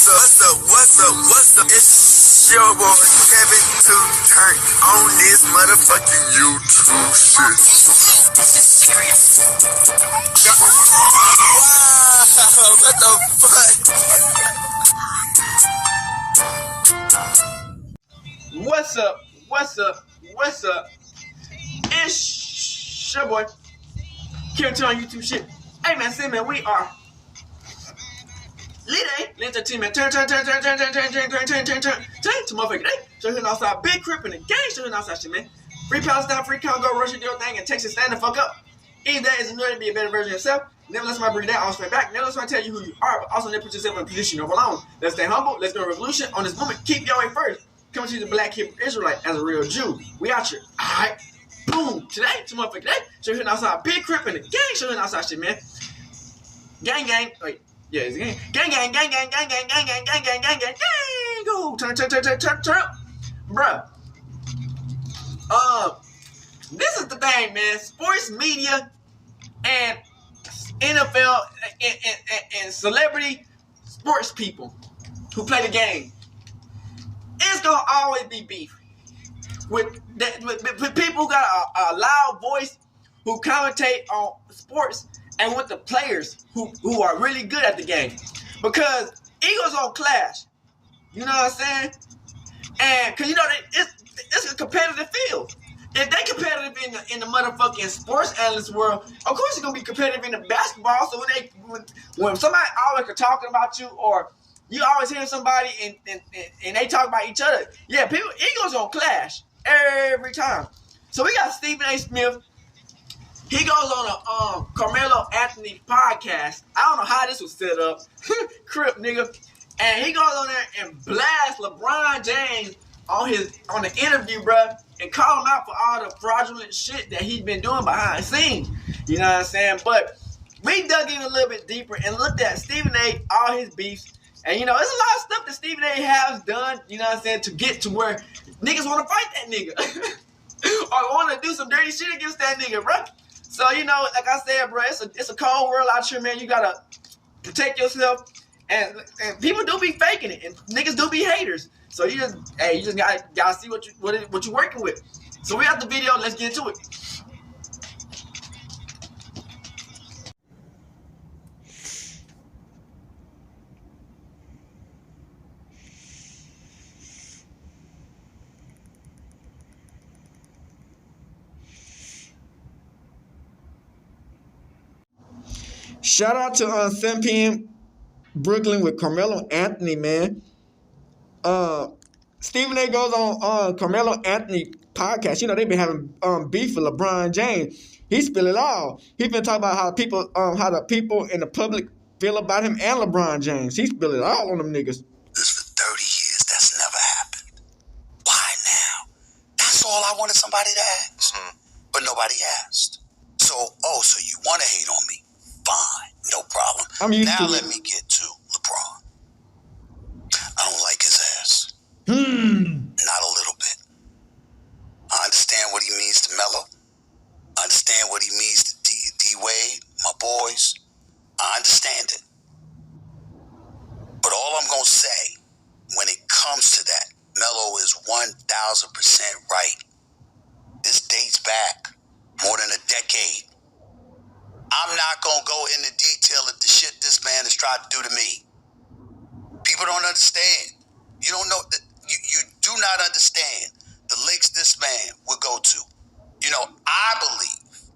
What's up? It's your boy Kevin to turn on this motherfucking YouTube shit. Wow, what the fuck? What's up? It's your boy Kevin to on YouTube shit. Hey man, say man, we are Lit Entertainment. Turn to motherfucker. Hey, so here outside, big crip in the gang. So here outside shit, man. Free Palestine, free Congo, Russia, do your thing, and Texas, stand the fuck up. Either that is another to be a better version of yourself. Never let somebody bring you down, I'll straight back. Never let somebody tell you who you are, but also never put yourself in a position of alone. Let's stay humble. Let's go to revolution. On this moment, keep your way first. Coming to the black Hebrew Israelite as a real Jew. We out here. Alright. Boom. Today, to motherfucker today. So here outside, big crip in the gang. So here outside shit, man. Gang. Wait. Yeah, it's a gang. Gang. Go. Turn up. Bruh. This is the thing, man. Sports media and NFL and celebrity sports people who play the game. It's gonna always be beef with people who got a loud voice who commentate on sports and with the players who are really good at the game. Because egos gonna clash. You know what I'm saying? And because it's a competitive field. If they competitive in the motherfucking sports analyst world, of course it's gonna be competitive in the basketball. So when somebody always talking about you, or you always hear somebody and they talk about each other, yeah, people egos gonna clash every time. So we got Stephen A. Smith. He goes on a Carmelo Anthony podcast. I don't know how this was set up. Crip nigga. And he goes on there and blasts LeBron James on the interview, bruh, and call him out for all the fraudulent shit that he's been doing behind the scenes. You know what I'm saying? But we dug in a little bit deeper and looked at Stephen A., all his beefs. And, there's a lot of stuff that Stephen A. has done, you know what I'm saying, to get to where niggas want to fight that nigga. Or want to do some dirty shit against that nigga, bruh. So, like I said, bro, it's a cold world out here, man. You got to protect yourself. And people do be faking it. And niggas do be haters. So you just gotta see what you're working with. So we got the video. Let's get into it. Shout out to 7 p.m. Brooklyn with Carmelo Anthony, man. Stephen A. goes on Carmelo Anthony podcast. They been having beef with LeBron James. He spill it all. He been talking about how the people in the public feel about him and LeBron James. He spill it all on them niggas. This for 30 years, that's never happened. Why now? That's all I wanted somebody to ask. Mm-hmm. But nobody asked. So you want to hate on me? Fine, no problem. Now let me get to LeBron. I don't like his ass. Not a little bit. I understand what he means to Melo. I understand what he means to D-Wade, my boys. I understand it. But all I'm going to say, when it comes to that, Melo is 1,000% right. This dates back more than a decade. I'm not going to go into detail of the shit this man has tried to do to me. People don't understand. You don't know. You do not understand the links this man would go to. I believe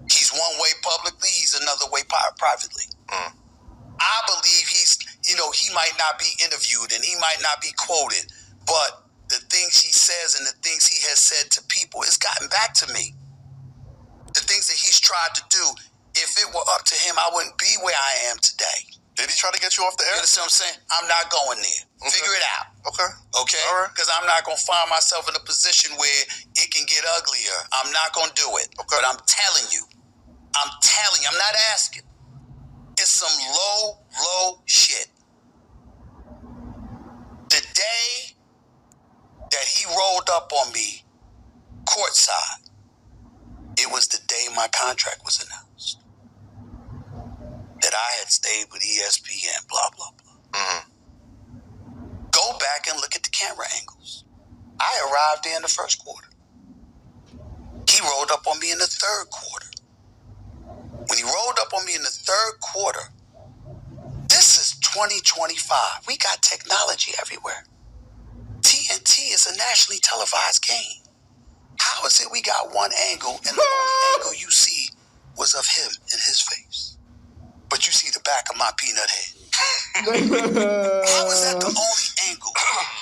he's one way publicly, he's another way privately. I believe he might not be interviewed and he might not be quoted, but the things he says and the things he has said to people has gotten back to me. The things that he's tried to do, if it were up to him, I wouldn't be where I am today. Did he try to get you off the air? You understand what I'm saying? I'm not going there. Okay. Figure it out. Okay. All right. Because I'm not going to find myself in a position where it can get uglier. I'm not going to do it. Okay. But I'm telling you, I'm not asking. It's some low shit. The day that he rolled up on me courtside, it was the day my contract was announced. That I had stayed with ESPN, blah, blah, blah. Mm-hmm. back and look at the camera angles. I arrived there in the first quarter. He rolled up on me in the third quarter. When he rolled up on me in the third quarter, this is 2025. We got technology everywhere. TNT is a nationally televised game. How is it we got one angle and the only angle you see was of him and his face? But you see the back of my peanut head. How is that the only angle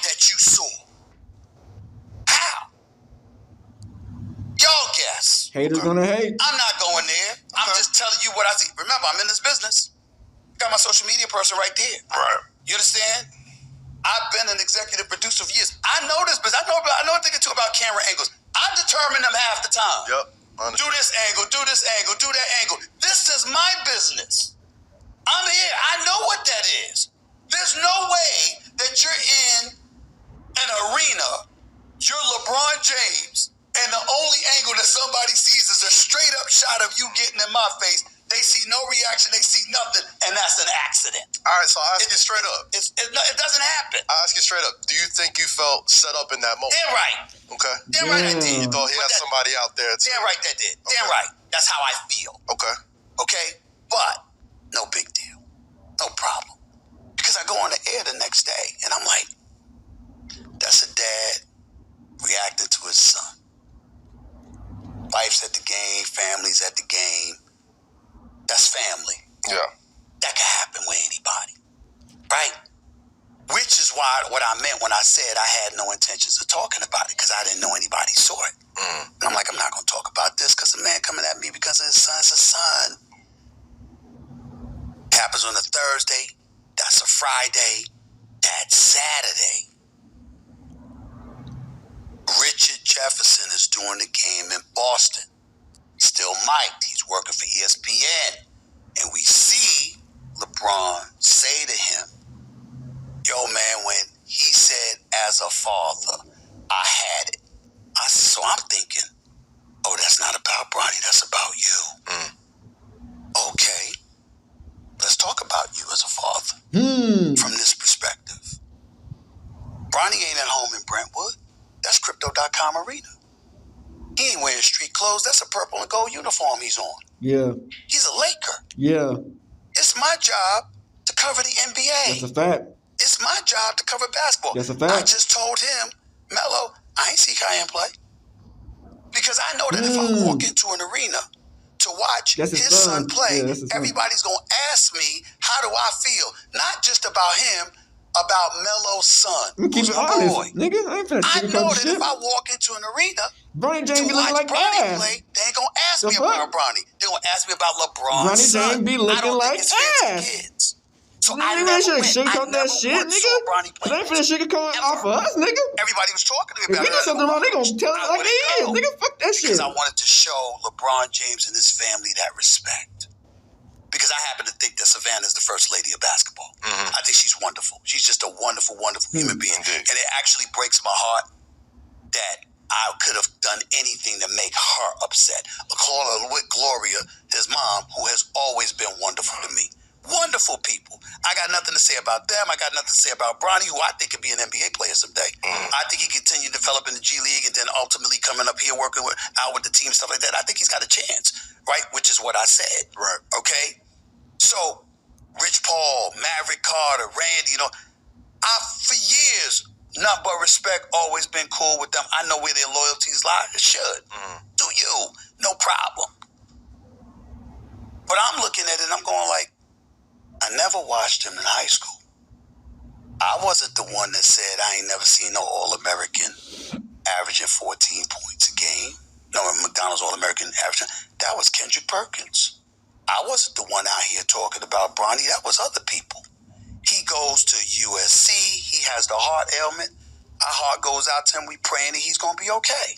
that you saw? How? Y'all guess. Haters gonna hate. I'm not going there. I'm just telling you what I see. Remember, I'm in this business. Got my social media person right there. Right. You understand? I've been an executive producer for years. I know this, but I know a thing or two about camera angles. I determine them half the time. Yep. Do this angle, do this angle, do that angle. This is my business. I'm here. I know what that is. There's no way that you're in an arena, you're LeBron James, and the only angle that somebody sees is a straight up shot of you getting in my face. They see no reaction, they see nothing, and that's an accident. All right, so I'll ask you straight up. It doesn't happen. I'll ask you straight up. Do you think you felt set up in that moment? Damn right. Okay. Damn right I did. You thought he had somebody out there too? Damn right that did. Okay. Damn right. That's how I feel. Okay. Okay? But no big deal. No problem. Because I go on the air the next day, and I'm like, that's a dad reacting to his son. Wife's at the game, family's at the game. That's family. Yeah. That can happen with anybody. Right? Which is what I meant when I said I had no intentions of talking about it, because I didn't know anybody saw it. And I'm like, I'm not going to talk about this because the man coming at me because of his son's a son. Happens on a Thursday. That's a Friday. That's Saturday. Richard Jefferson is doing the game in Boston. Still mic'd. He's working for ESPN. And we see LeBron say to him, yo, man, when he said, as a father, I had it. So I'm thinking, oh, that's not about Bronny. That's about you. Okay. Let's talk about you as a father from this perspective. Bronny ain't at home in Brentwood. That's Crypto.com Arena. He ain't wearing street clothes. That's a purple and gold uniform he's on. Yeah. He's a Laker. Yeah. It's my job to cover the NBA. That's a fact. It's my job to cover basketball. That's a fact. I just told him, Melo, I ain't see Kyan play. Because I know that if I walk into an arena to watch his son play, everybody's going to ask me, how do I feel? Not just about him, about Melo's son. Keep it honest, nigga. I know that if I walk into an arena Bronny James be looking like Bronny ass. play, they ain't gonna ask me about Bronny. They gonna ask me about LeBron. Bronny James be looking like ass. So I never sugarcoat that shit, nigga. They ain't finna sugarcoat off of us, nigga. Everybody was talking to me about it. If we do something wrong, they gonna tell it like it is. Nigga, fuck that shit. Because I wanted to show LeBron James and his family that respect. Because I happen to think that Savannah is the first lady of basketball. I think she's wonderful. She's just a wonderful, wonderful human being. And it actually breaks my heart that I could have done anything to make her upset. With Gloria, his mom, who has always been wonderful to me. Wonderful people. I got nothing to say about them. I got nothing to say about Bronny, who I think could be an NBA player someday. I think he continue to develop in the G League and then ultimately coming up here working out with the team, stuff like that. I think he's got a chance, right? Which is what I said. Right. Okay? So, Rich Paul, Maverick Carter, Randy, for years, nothing but respect, always been cool with them. I know where their loyalties lie. It should. Do you? No problem. But I'm looking at it and I'm going like, I never watched him in high school. I wasn't the one that said I ain't never seen no All-American averaging 14 points a game. No, McDonald's All-American averaging. That was Kendrick Perkins. I wasn't the one out here talking about Bronny. That was other people. He goes to USC. He has the heart ailment. Our heart goes out to him. We praying that he's going to be okay.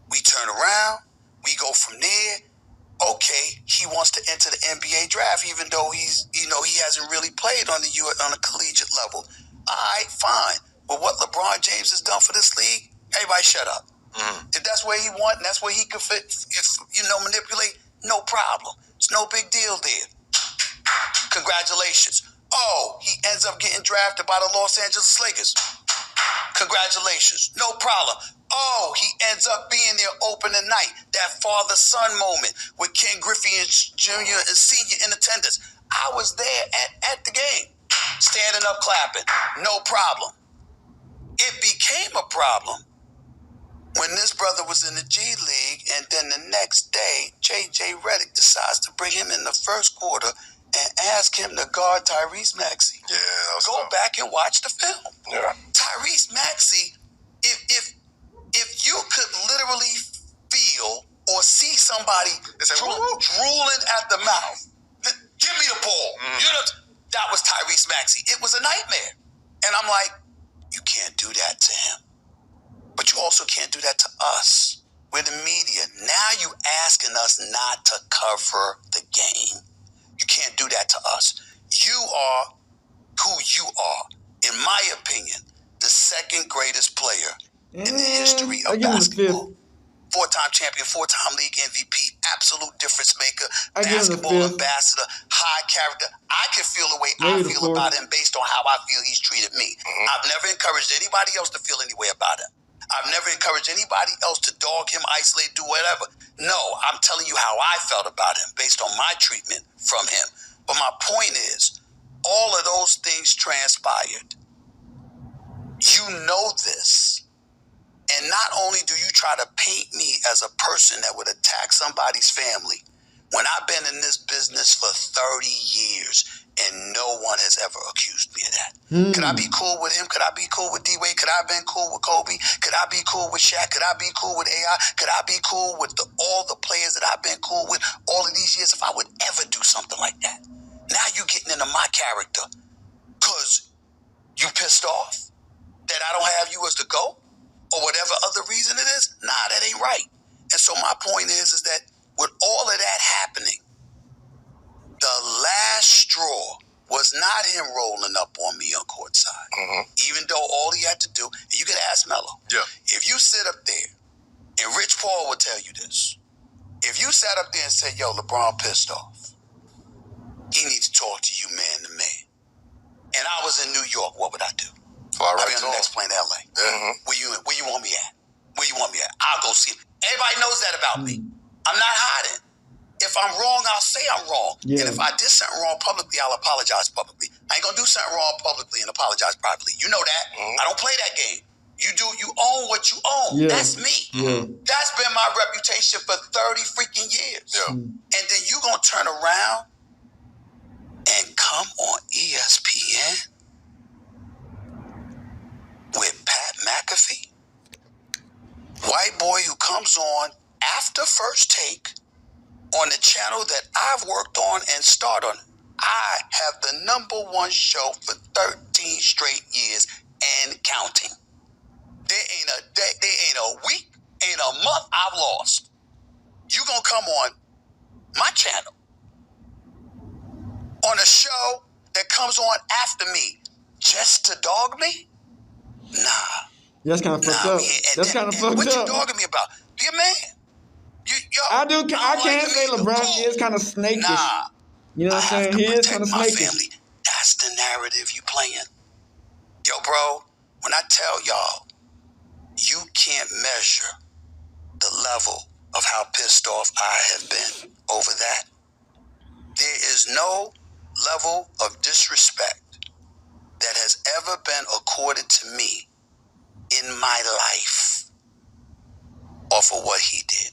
We turn around. We go from there. Okay, he wants to enter the NBA draft, even though he hasn't really played on a collegiate level. All right, fine. But what LeBron James has done for this league, everybody shut up. If that's where he wants and that's where he could fit, manipulate, no problem. It's no big deal there. Congratulations. Oh, he ends up getting drafted by the Los Angeles Lakers. Congratulations. No problem. Oh, he ends up being there opening night. That father-son moment with Ken Griffey and Jr. and Senior in attendance. I was there at the game, standing up clapping. No problem. It became a problem when this brother was in the G League, and then the next day, J.J. Redick decides to bring him in the first quarter and ask him to guard Tyrese Maxey. Yeah. Go back and watch the film. Yeah. Tyrese Maxey, if you could literally feel or see somebody drooling at the mouth, give me the ball. You know, that was Tyrese Maxey. It was a nightmare. And I'm like, you can't do that to him. But you also can't do that to us. We're the media. Now you asking us not to cover the game. You can't do that to us. You are who you are. In my opinion, the second greatest player in the history of basketball. 4-time champion, 4-time league MVP, absolute difference maker, basketball ambassador, high character. I can feel the way I feel about him based on how I feel he's treated me. I've never encouraged anybody else to feel any way about him. I've never encouraged anybody else to dog him, isolate, do whatever. No, I'm telling you how I felt about him based on my treatment from him. But my point is, all of those things transpired. You know this. And not only do you try to paint me as a person that would attack somebody's family, when I've been in this business for 30 years and no one has ever accused me of that. Could I be cool with him? Could I be cool with D-Wade? Could I have been cool with Kobe? Could I be cool with Shaq? Could I be cool with AI? Could I be cool with all the players that I've been cool with all of these years if I would ever do something like that? Now you're getting into my character because you pissed off that I don't have you as the GOAT? Or whatever other reason it is, that ain't right. And so my point is that with all of that happening, the last straw was not him rolling up on me on courtside. Even though all he had to do, and you could ask Melo, if you sit up there, and Rich Paul would tell you this, if you sat up there and said, yo, LeBron pissed off, he needs to talk to you man to man, and I was in New York, what would I do? I'll be on the next plane to LA. Where you want me at? Where you want me at? I'll go see him. Everybody knows that about me. I'm not hiding. If I'm wrong, I'll say I'm wrong. And if I did something wrong publicly, I'll apologize publicly. I ain't gonna do something wrong publicly and apologize privately. You know that. I don't play that game. You own what you own. That's me. That's been my reputation for 30 freaking years. And then you gonna turn around and come on ESPN with Pat McAfee, white boy who comes on after First Take on the channel that I've worked on and starred on. I have the #1 show for 13 straight years and counting. There ain't a day, there ain't a week, ain't a month I've lost. You gonna come on my channel on a show that comes on after me just to dog me? Nah. That's kind of fucked up. That's kind of fucked up. What you dogging me about? Be a man. I can't say LeBron is kind of snakish. Nah. You know what I'm saying? He is kind of snakish. Family. That's the narrative you playing. Yo, bro, when I tell y'all, you can't measure the level of how pissed off I have been over that. There is no level of disrespect that has ever been accorded to me in my life off of what he did,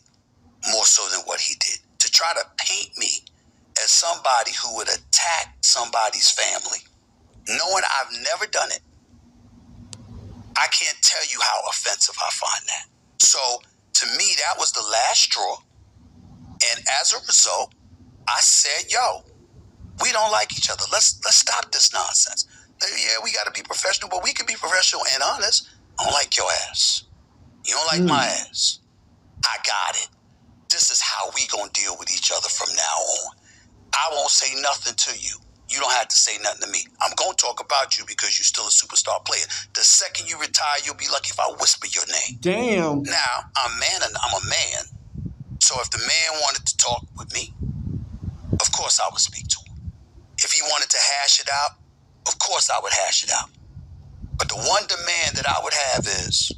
more so than what he did. To try to paint me as somebody who would attack somebody's family, knowing I've never done it, I can't tell you how offensive I find that. So to me, that was the last straw. And as a result, I said, yo, we don't like each other. Let's stop this nonsense. Yeah, we got to be professional, but we can be professional and honest. I don't like your ass. You don't like my ass. I got it. This is how we gonna deal with each other from now on. I won't say nothing to you. You don't have to say nothing to me. I'm gonna talk about you because you're still a superstar player. The second you retire, you'll be lucky if I whisper your name. Damn. Now, I'm a man. So if the man wanted to talk with me, of course I would speak to him. If he wanted to hash it out, of course I would hash it out. But the one demand that I would have is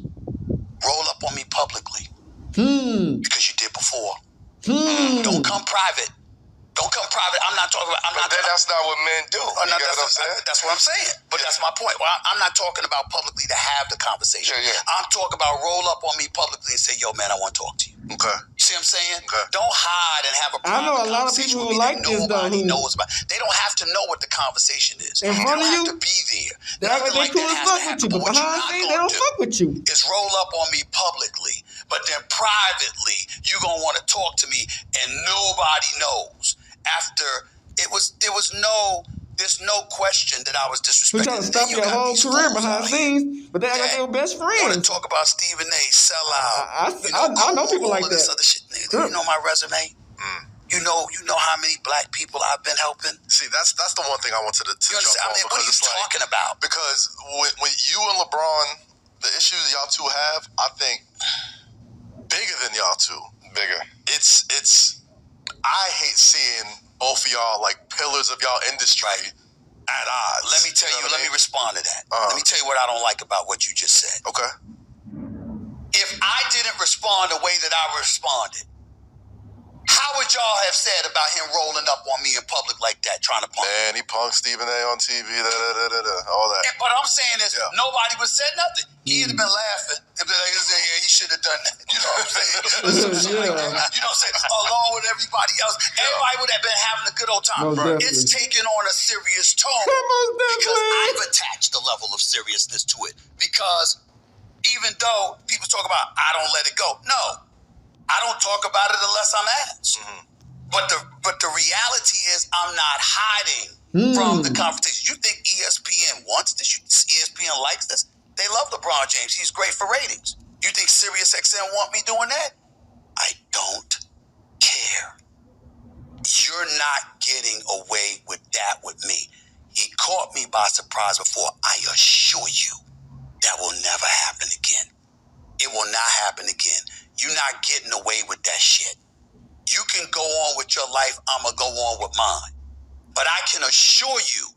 roll up on me publicly. Because you did before. Don't come private. Don't come private. I'm not talking about. That's not what men do. That's what I'm saying. But that's my point. Well, I'm not talking about publicly to have the conversation. I'm talking about roll up on me publicly and say, "Yo, man, I want to talk to you." Okay. You see what I'm saying? Okay. Don't hide and have a private I know a lot of conversation people who with me like that this though. nobody knows about. They don't have to know what the conversation is. In front of they don't you, have to be there. they act like they cool as fuck with you, but behind the scenes, they don't fuck with you. Is roll up on me publicly, but then privately, you gonna want to talk to me, and nobody knows. After there's no question that I was disrespected. We're trying to stop your whole career behind scenes, but they act like they were best friends. Want to talk about Stephen A. Sell out? I know people like that. This other shit. You know my resume. You know how many black people I've been helping. See, that's the one thing I wanted to jump on. What are you talking about? Because when you and LeBron, the issues y'all two have, I think bigger than y'all two. Bigger. It's. I hate seeing both of y'all like pillars of y'all industry at odds. Let me tell you. Let me respond to that. Let me tell you what I don't like about what you just said. Okay. If I didn't respond the way that I responded, how would y'all have said about him rolling up on me in public like that, trying to punk? Man, he punked Stephen A. on TV, all that. But I'm saying is, nobody would say nothing. He'd have been laughing and be like, "Yeah, he should have done that." You know what I'm saying? You know what I'm saying? Along with everybody else, everybody would have been having a good old time. It's taken on a serious tone because I've attached a level of seriousness to it. Because even though people talk about, I don't let it go. No. I don't talk about it unless I'm asked. But the reality is I'm not hiding from the confrontation. You think ESPN wants this? ESPN likes this? They love LeBron James. He's great for ratings. You think SiriusXM want me doing that? I don't care. You're not getting away with that with me. He caught me by surprise before. I assure you that will never happen again. It will not happen again. You're not getting away with that shit. You can go on with your life. I'm going to go on with mine. But I can assure you,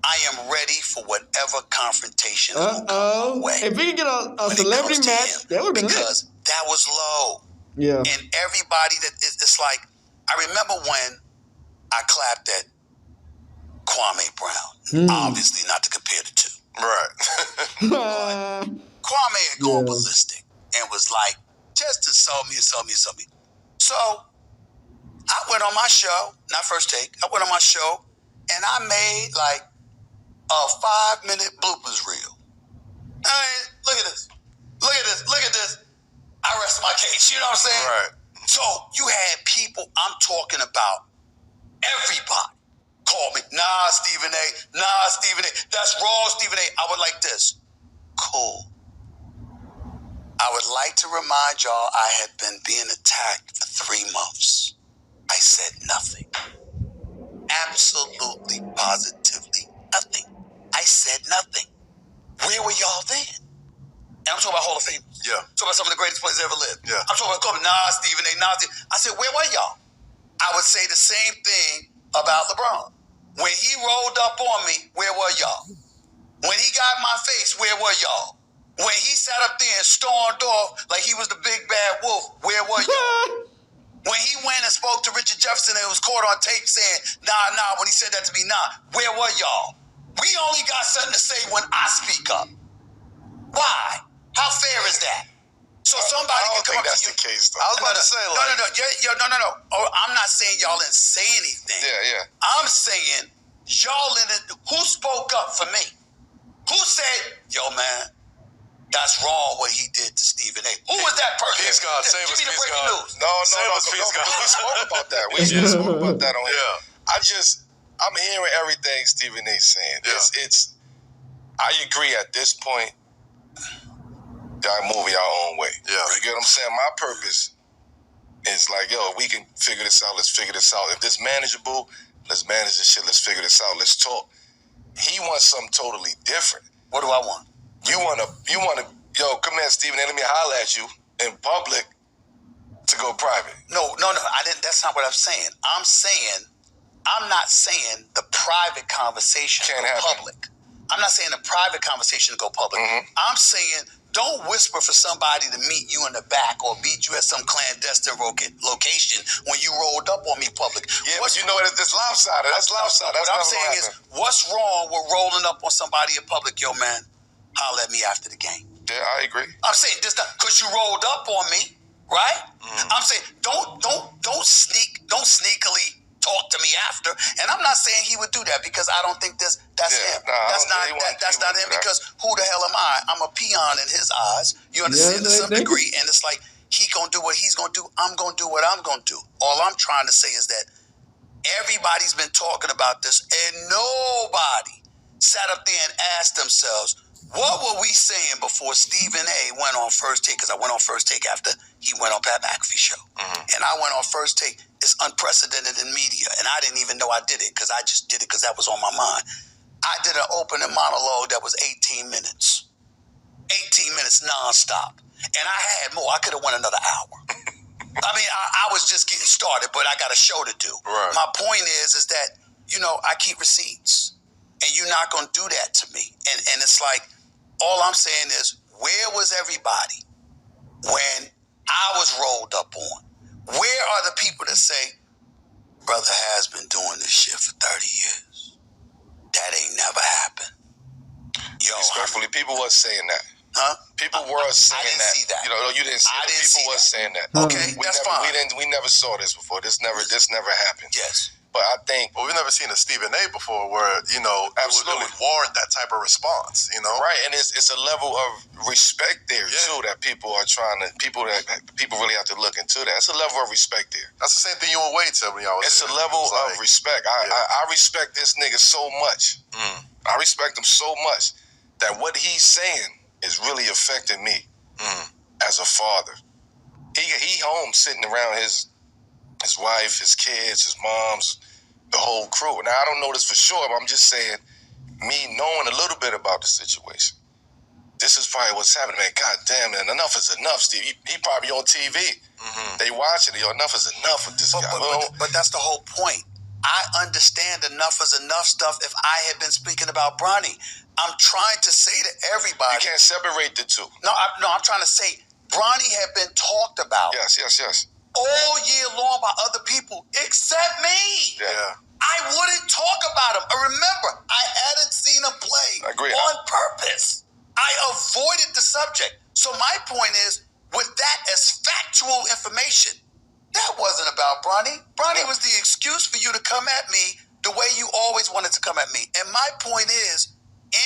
I am ready for whatever confrontation is going to come my way. If we could get a celebrity match, that would be lit. Because that was low. Yeah. And everybody it's like, I remember when I clapped at Kwame Brown. Obviously, not to compare the two. Right. But Kwame had gone ballistic and was like, just insult me. So I went on my show, not First Take. I went on my show and I made like a 5-minute bloopers reel. I mean, look at this. I rest my case. You know what I'm saying? Right. So you had people, I'm talking about everybody. Call me, Stephen A. That's wrong, Stephen A. I would like this. Cool. I would like to remind y'all I had been being attacked for 3 months. I said nothing. Absolutely, positively nothing. I said nothing. Where were y'all then? And I'm talking about Hall of Fame. Yeah. I'm talking about some of the greatest players ever lived. Yeah. I'm talking about Stephen A. I said, where were y'all? I would say the same thing about LeBron. When he rolled up on me, where were y'all? When he got in my face, where were y'all? When he sat up there and stormed off like he was the big bad wolf, where were y'all? When he went and spoke to Richard Jefferson and was caught on tape saying, nah, when he said that to me, where were y'all? We only got something to say when I speak up. Why? How fair is that? So somebody can come up to you. I don't think that's the case, though. I was about to say, no. I'm not saying y'all didn't say anything. Yeah. I'm saying y'all who spoke up for me? Who said, yo, man, that's wrong what he did to Stephen A. Who was that person? Peace God, save us, peace God. News. No, peace God. We spoke about that. We spoke about that on here. I'm hearing everything Stephen A's saying. Yeah. I agree at this point. Y'all move your own way. Yeah. You get what I'm saying? My purpose is like, we can figure this out. Let's figure this out. If this manageable, let's manage this shit. Let's figure this out. Let's talk. He wants something totally different. What do I want? You want to, come here, Stephen A, let me holler at you in public to go private. No, I didn't. That's not what I'm saying. I'm not saying the private conversation in public. I'm I'm not saying a private conversation to go public. I'm saying don't whisper for somebody to meet you in the back or meet you at some clandestine location when you rolled up on me public. Yeah, but you know it's lopsided. That's lopsided. What I'm saying is, what's wrong with rolling up on somebody in public? Yo, man, holler at me after the game. Yeah, I agree. I'm saying this because you rolled up on me, right? I'm saying don't sneakily talk to me after. And I'm not saying he would do that because I don't think that's him. That's not him because who the hell am I? I'm a peon in his eyes. You understand to some degree, and it's like he gonna do what he's gonna do. I'm gonna do what I'm gonna do. All I'm trying to say is that everybody's been talking about this, and nobody sat up there and asked themselves, what were we saying before Stephen A. went on First Take? Because I went on First Take after he went on Pat McAfee show. And I went on First Take. It's unprecedented in media. And I didn't even know I did it because I just did it because that was on my mind. I did an opening monologue that was 18 minutes. 18 minutes nonstop. And I had more. I could have went another hour. I mean, I was just getting started, but I got a show to do. Right. My point is that, I keep receipts. And you're not going to do that to me. And it's like, all I'm saying is, where was everybody when I was rolled up on? Where are the people that say, brother has been doing this shit for 30 years? That ain't never happened. Yo, respectfully, people was saying that. Huh? People were saying that. I didn't see that. You didn't see it. People were saying that. Okay, that's fine. We never saw this before. This never happened. Yes. But I think... Well, we've never seen a Stephen A. before where, it would warrant that type of response, Right, and it's a level of respect there, too, that people are people really have to look into that. It's a level of respect there. That's the same thing you and Wade said when y'all was It's a level of respect. I respect this nigga so much. I respect him so much that what he's saying is really affecting me as a father. He home sitting around his wife, his kids, his moms, the whole crew. Now, I don't know this for sure, but I'm just saying, me knowing a little bit about the situation, this is probably what's happening, man. God damn, man, enough is enough, Steve. He probably on TV. They watching it. Yo, enough is enough with this guy. But that's the whole point. I understand enough is enough stuff if I had been speaking about Bronny. I'm trying to say to everybody. You can't separate the two. No, I'm trying to say Bronny had been talked about. Yes. All year long by other people except me. Yeah. I wouldn't talk about him. Remember, I hadn't seen him play on purpose. I avoided the subject. So my point is, with that as factual information, that wasn't about Bronny. Bronny was the excuse for you to come at me the way you always wanted to come at me. And my point is,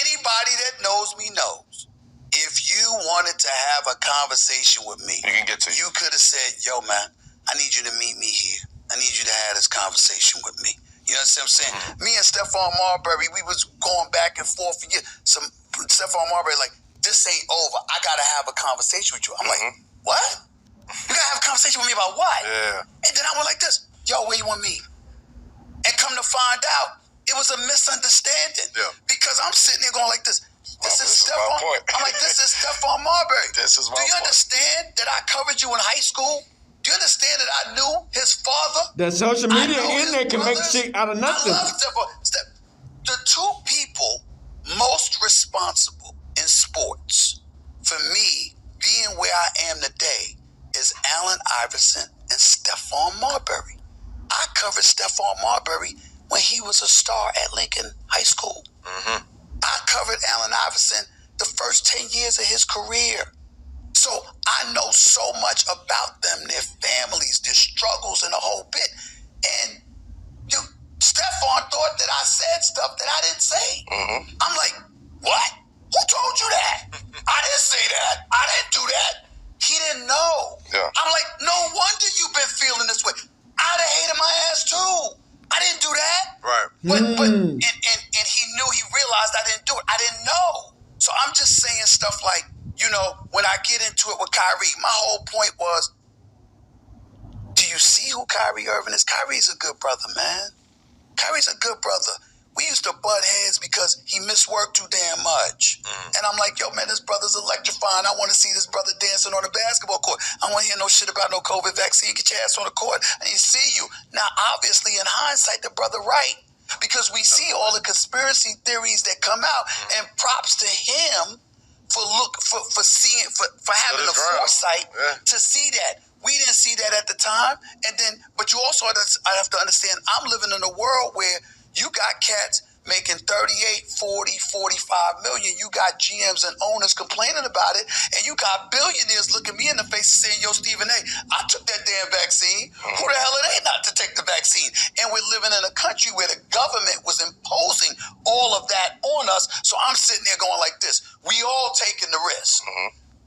anybody that knows me knows. If you wanted to have a conversation with me, you could have said, yo, man, I need you to meet me here. I need you to have this conversation with me. You know what I'm saying? Me and Stephon Marbury, we was going back and forth for years. Stephon Marbury, like, this ain't over. I got to have a conversation with you. I'm like, what? You got to have a conversation with me about what? Yeah. And then I went like this, yo, where you want me? And come to find out, it was a misunderstanding. Yeah. Because I'm sitting there going like this. This is Stephon. I'm like, this is Stephon Marbury. This is my Do you understand that I covered you in high school? Do you understand that I knew his father? That social media in there can make shit out of nothing. I love Stephon. The two people most responsible in sports for me being where I am today is Allen Iverson and Stephon Marbury. I covered Stephon Marbury when he was a star at Lincoln High School. I covered Allen Iverson the first 10 years of his career. So I know so much about them, their families, their struggles, and the whole bit. And Stephon thought that I said stuff that I didn't say. I'm like, what? Who told you that? I didn't say that. I didn't do that. He didn't know. Yeah. I'm like, no wonder you've been feeling this way. I'd have hated my ass too. I didn't do that. Right. But and he knew, he realized I didn't do it. I didn't know. So I'm just saying stuff like, when I get into it with Kyrie, my whole point was, do you see who Kyrie Irving is? Kyrie's a good brother, man. Kyrie's a good brother. We used to butt heads because he missed work too damn much. And I'm like, yo, man, this brother's electrifying. I want to see this brother dancing on the basketball court. I don't want to hear no shit about no COVID vaccine. Get your ass on the court. I need to see you. Now, obviously, in hindsight, the brother right. because we see all the conspiracy theories that come out, and props to him for having the foresight to see that. We didn't see that at the time, and then, but you also have to understand, I'm living in a world where you got cats making 38, 40, 45 million. You got GMs and owners complaining about it, and you got billionaires looking me in the face and saying, yo, Stephen A., I took that damn vaccine. Who the hell are they not to take the vaccine? And we're living in a country where the government was imposing all of that on us. So I'm sitting there going like this. We all taking the risk.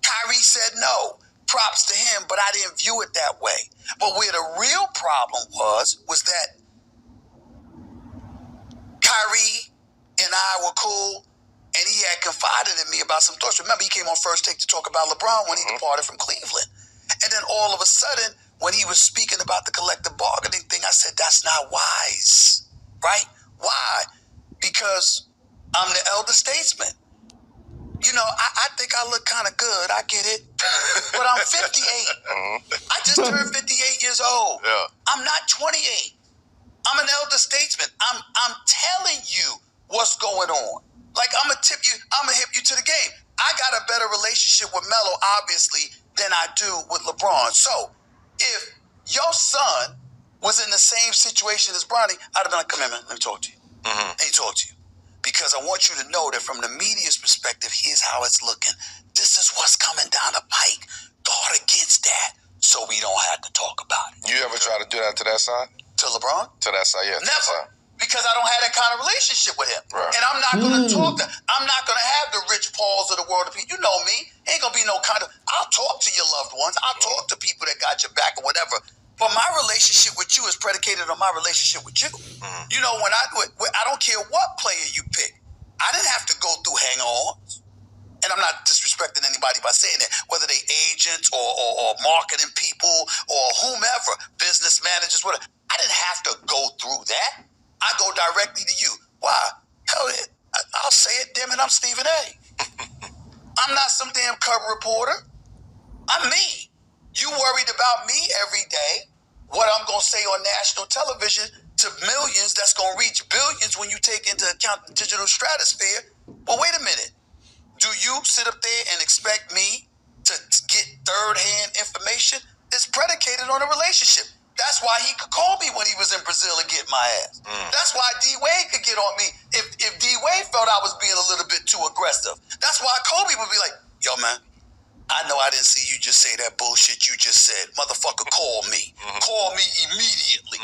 Kyrie said no. Props to him, but I didn't view it that way. But where the real problem was that Kyrie and I were cool, and he had confided in me about some thoughts. Remember, he came on First Take to talk about LeBron when he departed from Cleveland. And then all of a sudden, when he was speaking about the collective bargaining thing, I said, that's not wise, right? Why? Because I'm the elder statesman. You know, I think I look kind of good. I get it. But I'm 58. I just turned 58 years old. I'm not 28. I'm an elder statesman. I'm telling you what's going on. Like, I'm gonna hip you to the game. I got a better relationship with Melo, obviously, than I do with LeBron. So, if your son was in the same situation as Bronny, I'd have been like, come here, man, let me talk to you. Let me talk to you. Because I want you to know that from the media's perspective, here's how it's looking. This is what's coming down the pike. Guard against that so we don't have to talk about it. You ever try to do that to that side? To LeBron? To that side, yeah. Never. Because I don't have that kind of relationship with him. Right. And I'm not going to I'm not going to have the Rich Pauls of the world. You know me. Ain't going to be no kind of, I'll talk to your loved ones. I'll talk to people that got your back or whatever. But my relationship with you is predicated on my relationship with you. You know, when I don't care what player you pick, I didn't have to go through hang-ons. And I'm not disrespecting anybody by saying that, whether they agents or marketing people or whomever, business managers, whatever. I didn't have to go through that. I go directly to you. Why? Hell, I'll say it, damn it, I'm Stephen A. I'm not some damn cover reporter. I'm me. You worried about me every day, what I'm going to say on national television to millions that's going to reach billions when you take into account the digital stratosphere. Well, wait a minute. Do you sit up there and expect me to get third-hand information? It's predicated on a relationship. That's why he could call me when he was in Brazil and get my ass. That's why D-Wade could get on me if D-Wade felt I was being a little bit too aggressive. That's why Kobe would be like, yo, man, I know I didn't see you just say that bullshit you just said. Motherfucker, call me. Call me immediately.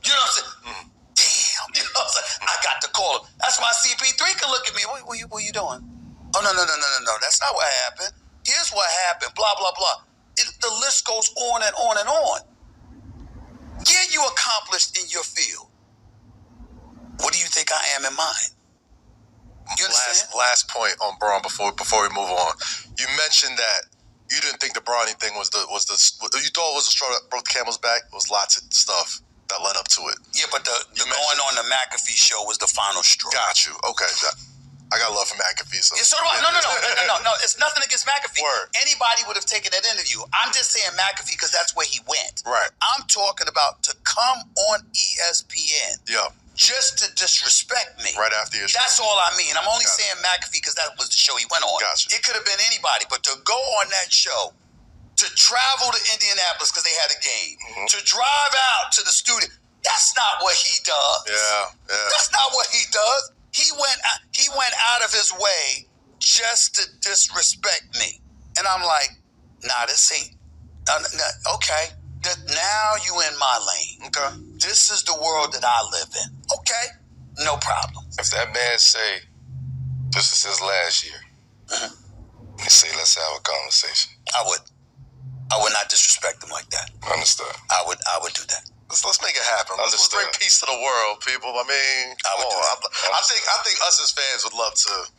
You know what I'm saying? Damn. You know what I'm saying? I got to call him. That's why CP3 can look at me. What you doing? Oh, no. That's not what happened. Here's what happened. Blah, blah, blah. The list goes on and on and on. Yeah, you accomplished in your field. What do you think I am in mine? You understand? Last point on Braun before we move on. You mentioned that you didn't think the Bronny thing was the you thought it was the straw that broke the camel's back. It was lots of stuff that led up to it. Yeah, but the going on the McAfee show was the final straw. Got you. Okay. I got love for McAfee. So, yeah, so do I. No. It's nothing against McAfee. Word. Anybody would have taken that interview. I'm just saying McAfee because that's where he went. Right. I'm talking about to come on ESPN. Yeah. Just to disrespect me. Right after your show. That's all I mean. I'm only saying McAfee because that was the show he went on. Gotcha. It could have been anybody, but to go on that show, to travel to Indianapolis because they had a game, to drive out to the studio, that's not what he does. Yeah. That's not what he does. He went out of his way just to disrespect me. And I'm like, nah, this ain't, okay. Now you in my lane. Okay. This is the world that I live in. Okay, no problem. If that man say this is his last year, he say let's have a conversation. I would not disrespect him like that. Understood. I would do that. Let's make it happen. Let's bring peace to the world, people. I mean, I think us as fans would love to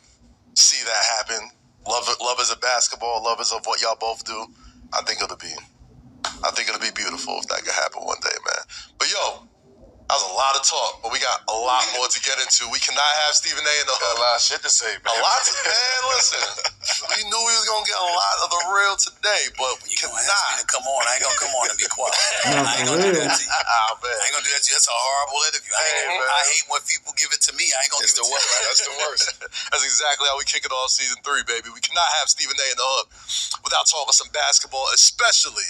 see that happen. Love is a basketball. Love is of what y'all both do. I think it'll be beautiful if that could happen one day, man. But yo, That was a lot of talk, but we got a lot more to get into. We cannot have Stephen A. in the hood. Got a lot of shit to say, man. Man, listen. We knew we was going to get a lot of the real today, but we cannot. Ask me to come on. I ain't going to come on and be quiet. I ain't going to do that to you. I ain't going to do that to you. That's a horrible interview. I hate when people give it to me. I ain't going to give it to you. That's the worst. That's exactly how we kick it off season 3, baby. We cannot have Stephen A. in the hood without talking some basketball, especially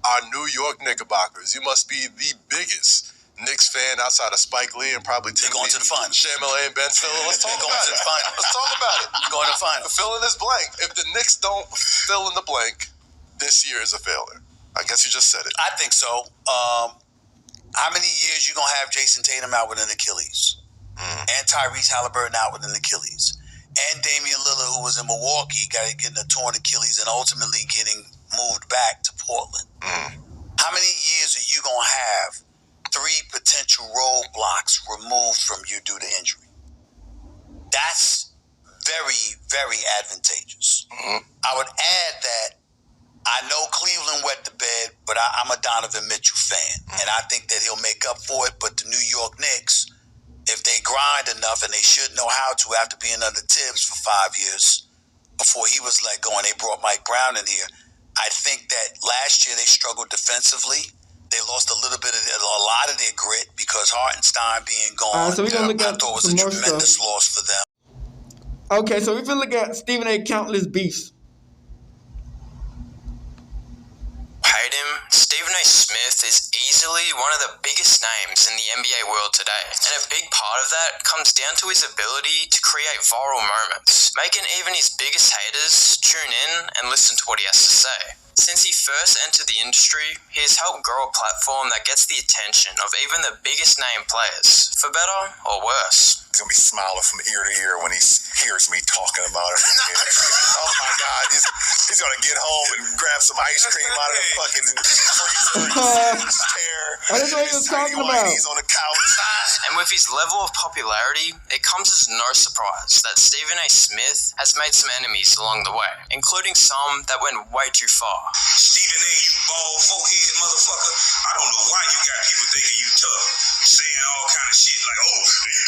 our New York Knickerbockers. You must be the biggest Knicks fan outside of Spike Lee and probably going to the finals. Shamilay and Ben Stiller. Let's talk about it. Let's talk about it. Going to the finals. Fill in this blank. If the Knicks don't fill in the blank, this year is a failure. I guess you just said it. I think so. How many years you going to have Jason Tatum out with an Achilles? And Tyrese Halliburton out with an Achilles? And Damian Lillard, who was in Milwaukee, got to get a torn Achilles and ultimately getting moved back to Portland. How many years are you going to have 3 potential roadblocks removed from you due to injury? That's very, very advantageous. I would add that I know Cleveland wet the bed, but I'm a Donovan Mitchell fan, and I think that he'll make up for it. But the New York Knicks, if they grind enough, and they should know how to after being under Tibbs for 5 years before he was let go and they brought Mike Brown in here, I think that last year they struggled defensively. They lost a lot of their grit because Hartenstein being gone. So we're gonna look at I thought was some a more tremendous stuff. loss for them. Okay, so we're gonna look at Stephen A. countless beefs. Hate him, Stephen A. Smith is easily one of the biggest names in the NBA world today, and a big part of that comes down to his ability to create viral moments, making even his biggest haters tune in and listen to what he has to say. Since he first entered the industry, he has helped grow a platform that gets the attention of even the biggest name players, for better or worse. He's going to be smiling from ear to ear when he hears me talking about it. Oh my God, he's going to get home and grab some ice cream out of the fucking freezer, chair. That's what he was talking about. He's on the couch. And with his level of popularity, it comes as no surprise that Stephen A. Smith has made some enemies along the way, including some that went way too far. Stephen A., you bald forehead motherfucker. I don't know why you got people thinking you tough, saying all kind of shit like, oh,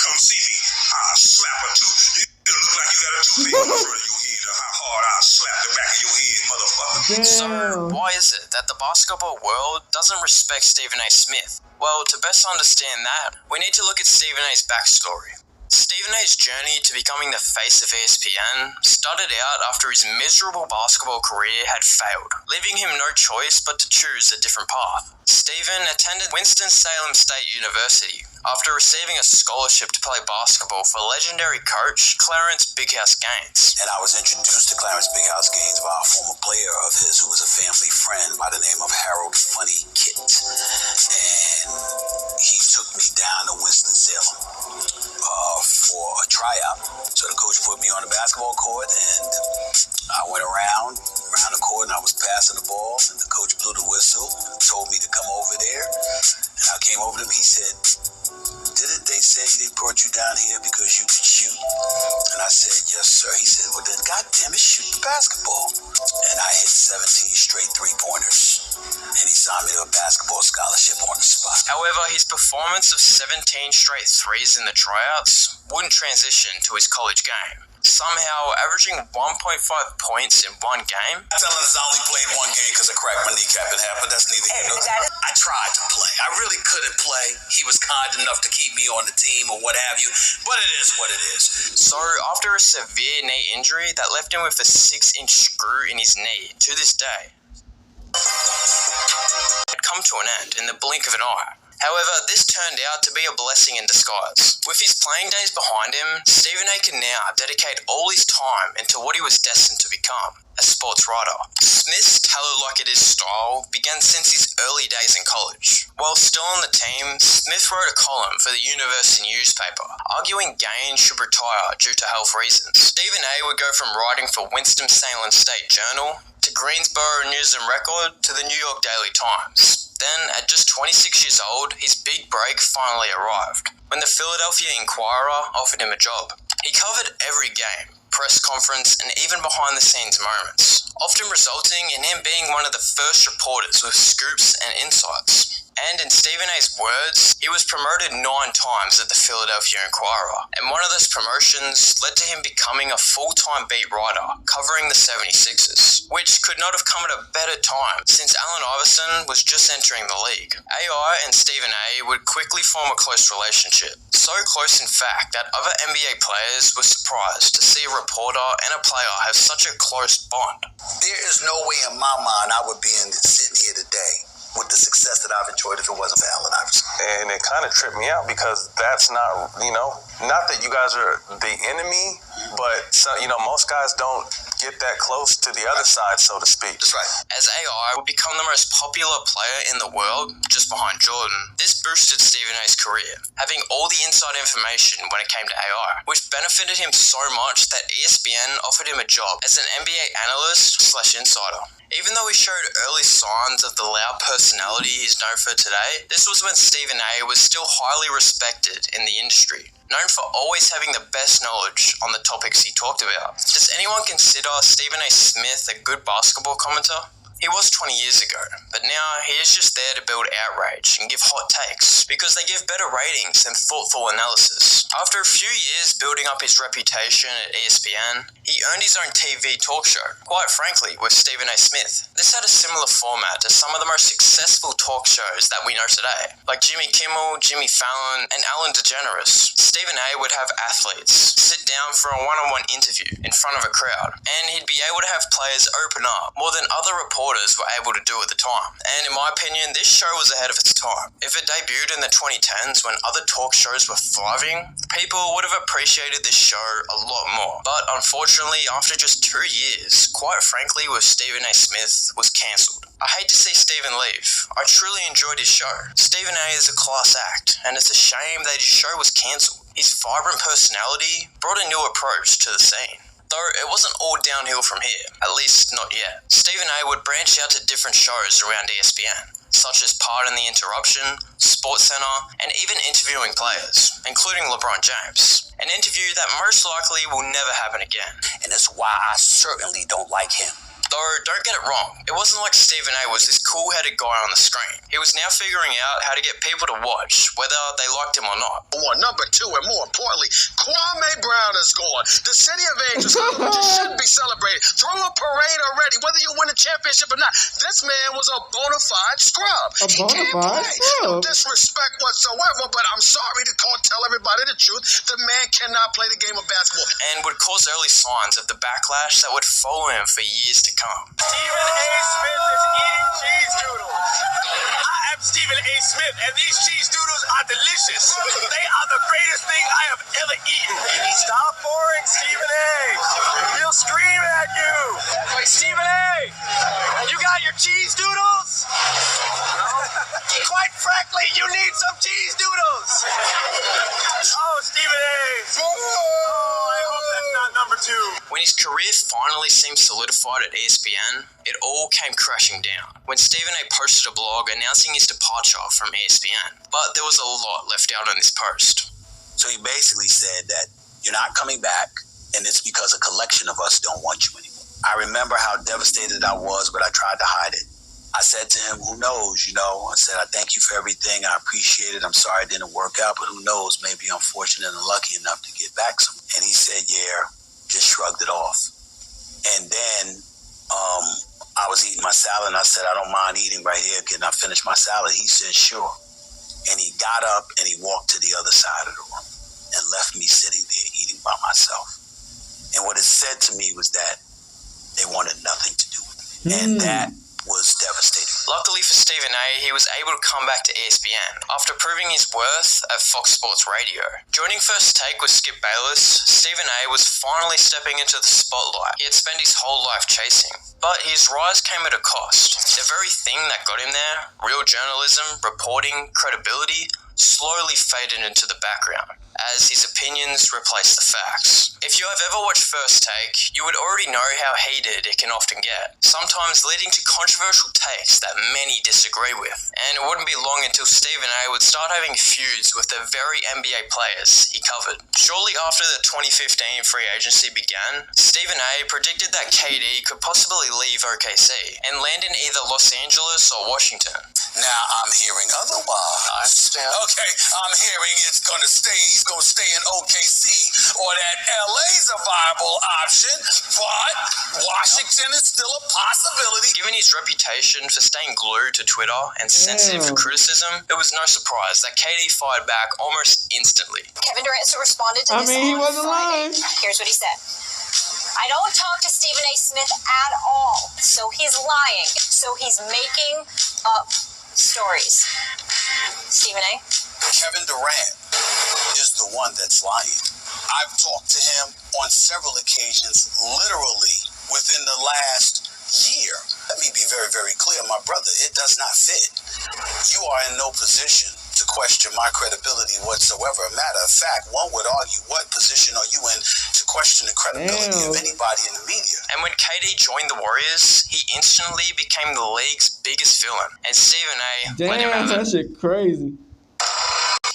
come see me. I'll slap her too. You look like you got a toothache in front of your head. How hard I'll slap the back of your head, motherfucker. So, why is it that the basketball world doesn't respect Stephen A. Smith? Well, to best understand that, we need to look at Stephen A.'s backstory. Stephen A.'s journey to becoming the face of ESPN started out after his miserable basketball career had failed, leaving him no choice but to choose a different path. Stephen attended Winston-Salem State University after receiving a scholarship to play basketball for legendary coach Clarence Big House Gaines. And I was introduced to Clarence Big House Gaines by a former player of his who was a family friend by the name of Harold Funny Kit. And he took me down to Winston-Salem for a tryout. So the coach put me on the basketball court, and I went around the court, and I was passing the ball, and the coach blew the whistle, told me to come over there. And I came over to him. He said, didn't they say they brought you down here because you could shoot? And I said, yes, sir. He said, well, then, goddamn it, shoot the basketball. And I hit 17 straight three-pointers. And he signed me to a basketball scholarship on the spot. However, his performance of 17 straight threes in the tryouts wouldn't transition to his college game, somehow averaging 1.5 points in one game. I'm telling us I only played one game because I cracked my kneecap in half, but that's neither here nor there. I tried to play. I really couldn't play. He was kind enough to keep me on the team or what have you, but it is what it is. So, after a severe knee injury that left him with a 6-inch screw in his knee to this day, had come to an end in the blink of an eye. However, this turned out to be a blessing in disguise. With his playing days behind him, Stephen A. can now dedicate all his time into what he was destined to become, a sports writer. Smith's tell-it-like-it-is style began since his early days in college. While still on the team, Smith wrote a column for the university newspaper, arguing Gaines should retire due to health reasons. Stephen A. would go from writing for Winston-Salem State Journal to Greensboro News and Record to the New York Daily Times. Then, at just 26 years old, his big break finally arrived, when the Philadelphia Inquirer offered him a job. He covered every game, press conference, and even behind-the-scenes moments, often resulting in him being one of the first reporters with scoops and insights. And in Stephen A's words, he was promoted 9 times at the Philadelphia Inquirer, and one of those promotions led to him becoming a full-time beat writer covering the 76ers, which could not have come at a better time since Allen Iverson was just entering the league. AI and Stephen A would quickly form a close relationship, so close in fact that other NBA players were surprised to see a reporter and a player have such a close bond. There is no way in my mind I would be sitting here today with the success that I've enjoyed if it wasn't for Allen Iverson. And it kind of tripped me out because that's not, not that you guys are the enemy, but, most guys don't get that close to the other side, so to speak. That's right. As AI would become the most popular player in the world, just behind Jordan, this boosted Stephen A's career, having all the inside information when it came to AI, which benefited him so much that ESPN offered him a job as an NBA analyst/insider. Even though he showed early signs of the loud personality he's known for today, this was when Stephen A was still highly respected in the industry, known for always having the best knowledge on the topics he talked about. Does anyone consider Stephen A. Smith a good basketball commentator? He was 20 years ago, but now he is just there to build outrage and give hot takes because they give better ratings and thoughtful analysis. After a few years building up his reputation at ESPN, he earned his own TV talk show, quite frankly, with Stephen A. Smith. This had a similar format to some of the most successful talk shows that we know today, like Jimmy Kimmel, Jimmy Fallon, and Ellen DeGeneres. Stephen A. would have athletes sit down for a one-on-one interview in front of a crowd, and he'd be able to have players open up more than other reporters were able to do at the time. And in my opinion, this show was ahead of its time. If it debuted in the 2010s when other talk shows were thriving, people would have appreciated this show a lot more. But unfortunately, after just 2 years, quite frankly, with Stephen A. Smith was cancelled. I hate to see Stephen leave. I truly enjoyed his show. Stephen A. is a class act, and it's a shame that his show was cancelled. His vibrant personality brought a new approach to the scene. Though it wasn't all downhill from here, at least not yet. Stephen A. would branch out to different shows around ESPN, such as Pardon the Interruption, SportsCenter, and even interviewing players, including LeBron James. An interview that most likely will never happen again. And that's why I certainly don't like him. Though, don't get it wrong, it wasn't like Stephen A. was this cool-headed guy on the screen. He was now figuring out how to get people to watch, whether they liked him or not. Number 2, and more importantly, Kwame Brown is gone. The City of Angels should be celebrated. Throw a parade already, whether you win a championship or not. This man was a bona fide scrub. He can't play. No disrespect whatsoever, but I'm sorry to tell everybody the truth. The man cannot play the game of basketball. And would cause early signs of the backlash that would follow him for years to come. Stephen A. Smith is eating cheese doodles. I am Stephen A. Smith, and these cheese doodles are delicious. They are the greatest thing I have ever eaten. Stop boring Stephen A. He'll scream at you. Wait, Stephen A., you got your cheese doodles? No? Quite frankly, you need some cheese doodles. Oh, Stephen A. Oh, I hope that's not number 2. When his career finally seemed solidified at ESPN, it all came crashing down when Stephen A. posted a blog announcing his departure from ESPN. But there was a lot left out on this post. So he basically said that you're not coming back, and it's because a collection of us don't want you anymore. I remember how devastated I was, but I tried to hide it. I said to him, who knows, I said, I thank you for everything. I appreciate it. I'm sorry it didn't work out, but who knows, maybe I'm fortunate and lucky enough to get back some. And he said, yeah, just shrugged it off. And then I was eating my salad, and I said, I don't mind eating right here. Can I finish my salad? He said, sure. And he got up and he walked to the other side of the room and left me sitting there eating by myself. And what it said to me was that they wanted nothing to do with me. And that was devastating. Luckily for Stephen A., he was able to come back to ESPN after proving his worth at Fox Sports Radio. Joining First Take with Skip Bayless, Stephen A. was finally stepping into the spotlight he had spent his whole life chasing. But his rise came at a cost. The very thing that got him there, real journalism, reporting, credibility, slowly faded into the background. as his opinions replace the facts. If you have ever watched First Take, you would already know how heated it can often get, sometimes leading to controversial takes that many disagree with. And it wouldn't be long until Stephen A would start having feuds with the very NBA players he covered. Shortly after the 2015 free agency began, Stephen A predicted that KD could possibly leave OKC and land in either Los Angeles or Washington. Now I'm hearing otherwise. Okay, I'm hearing he's gonna stay in OKC, or that LA's a viable option, but Washington is still a possibility. Given his reputation for staying glued to Twitter and sensitive to criticism, it was no surprise that KD fired back almost instantly. Kevin Durant responded to this he on wasn't Friday. lying. Here's what he said. I don't talk to Stephen A. Smith at all, so he's lying. So he's making up stories. Stephen A. Kevin Durant is the one that's lying. I've talked to him on several occasions, literally within the last year. Let me be very, very clear, my brother. It does not fit. You are in no position to question my credibility whatsoever. A matter of fact, one would argue, what position are you in to question the credibility of anybody in the media? And when KD joined the Warriors, he instantly became the league's biggest villain. And Stephen A let him have it. That shit crazy.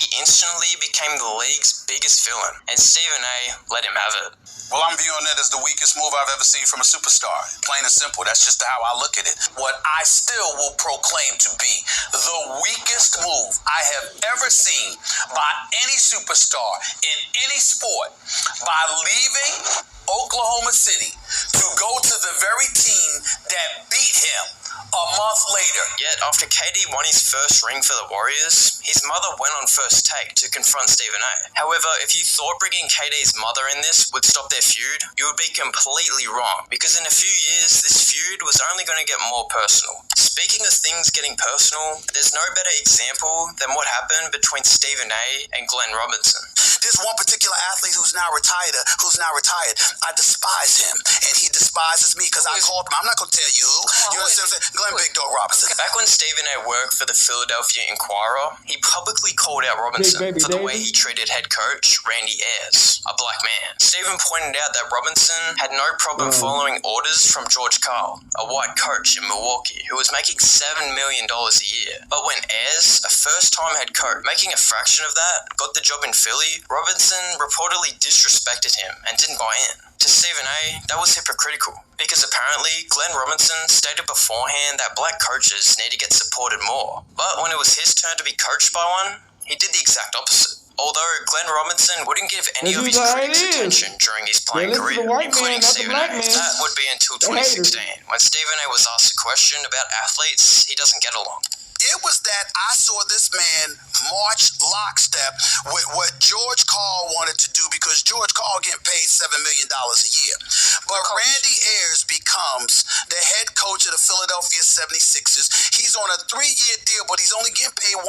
He instantly became the league's biggest villain, and Stephen A let him have it. Well, I'm viewing it as the weakest move I've ever seen from a superstar. Plain and simple. That's just how I look at it. What I still will proclaim to be the weakest move I have ever seen by any superstar in any sport, by leaving Oklahoma City to go to the very team that beat him a month later. Yet, after KD won his first ring for the Warriors, his mother went on First Take to confront Stephen A. However, if you thought bringing KD's mother in this would stop their feud, you would be completely wrong, because in a few years, this feud was only going to get more personal. Speaking of things getting personal, there's no better example than what happened between Stephen A and Glenn Robinson. There's one particular athlete who's now retired. I despise him, and he despises me because I called him. I'm not going to tell you who. You understand what I'm saying? Glenn Big Dog Robinson. Back when Stephen A worked for the Philadelphia Inquirer, he publicly called out Robinson for the way he treated head coach Randy Ayers, a black man. Stephen pointed out that Robinson had no problem following orders from George Karl, a white coach in Milwaukee who was making $7 million a year. But when Ayers, a first-time head coach, making a fraction of that, got the job in Philly, Robinson reportedly disrespected him and didn't buy in. To Stephen A, that was hypocritical, because apparently Glenn Robinson stated beforehand that black coaches need to get supported more. But when it was his turn to be coached by one, he did the exact opposite. Although Glenn Robinson wouldn't give any of his critics attention during his playing career, including Stephen A. That would be until 2016, when Stephen A was asked a question about athletes he doesn't get along. It was that I saw this man march lockstep with what George Karl wanted to do, because George Karl getting paid $7 million a year. But Randy Ayers becomes the head coach of the Philadelphia 76ers. He's on a 3-year deal, but he's only getting paid $1.5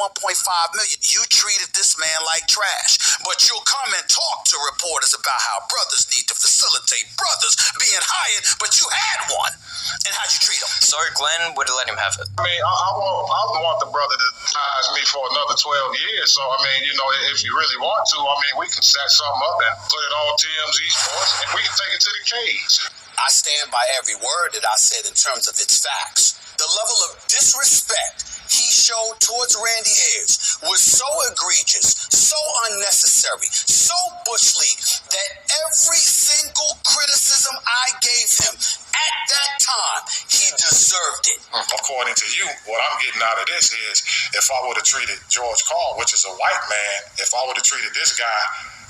million. You treated this man like trash, but you'll come and talk to reporters about how brothers need to facilitate brothers being hired, but you had one. And how'd you treat him? So Glenn would let him have it. I mean, I want the brother to ties me for another 12 years. So, I mean, you know, if you really want to, I mean, we can set something up and put it on TMZ Sports, and we can take it to the cage. I stand by every word that I said in terms of its facts. The level of disrespect he showed towards Randy Ayers was so egregious, so unnecessary, so bush league, that every single criticism I gave him at that time, he deserved it. According to you, what I'm getting out of this is, if I would have treated George Karl, which is a white man, if I would have treated this guy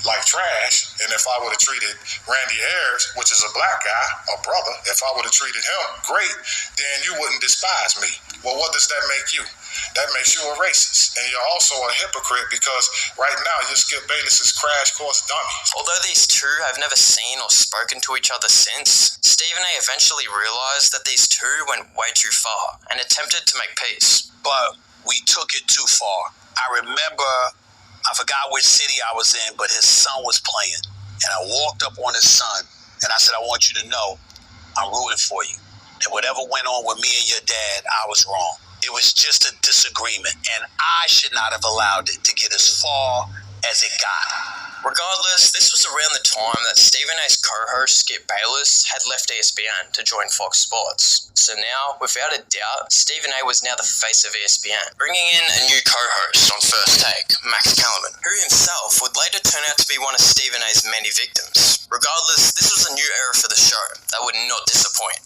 like trash, and if I would have treated Randy Ayers, which is a black guy, a brother, if I would have treated him great, then you wouldn't despise me. Well, what does that make you? That makes you a racist. And you're also a hypocrite, because right now you're Skip Bayless's crash course dummy. Although these two have never seen or spoken to each other since, Stephen A eventually realized that these two went way too far and attempted to make peace. But we took it too far. I remember, I forgot which city I was in, but his son was playing. And I walked up on his son, and I said, I want you to know I'm rooting for you. And whatever went on with me and your dad, I was wrong. It was just a disagreement, and I should not have allowed it to get as far as it got. Regardless, this was around the time that Stephen A's co-host Skip Bayless had left ESPN to join Fox Sports. So now, without a doubt, Stephen A was now the face of ESPN, bringing in a new co-host on First Take, Max Kellerman, who himself would later turn out to be one of Stephen A's many victims. Regardless, this was a new era for the show that would not disappoint.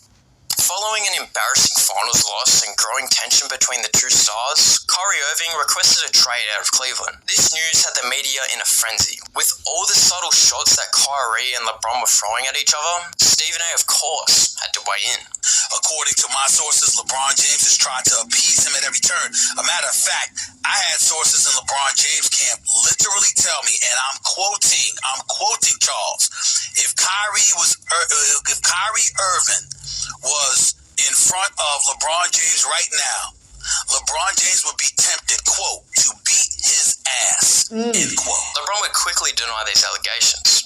Following an embarrassing finals loss and growing tension between the two stars, Kyrie Irving requested a trade out of Cleveland. This news had the media in a frenzy. With all the subtle shots that Kyrie and Lebron were throwing at each other, Stephen A, of course, had to weigh in. According to my sources, LeBron James has tried to appease him at every turn. A matter of fact, I had sources in LeBron James' camp literally tell me, and I'm quoting Charles, if Kyrie Irving was in front of LeBron James right now, LeBron James would be tempted, quote, to beat his ass, end quote. LeBron would quickly deny these allegations.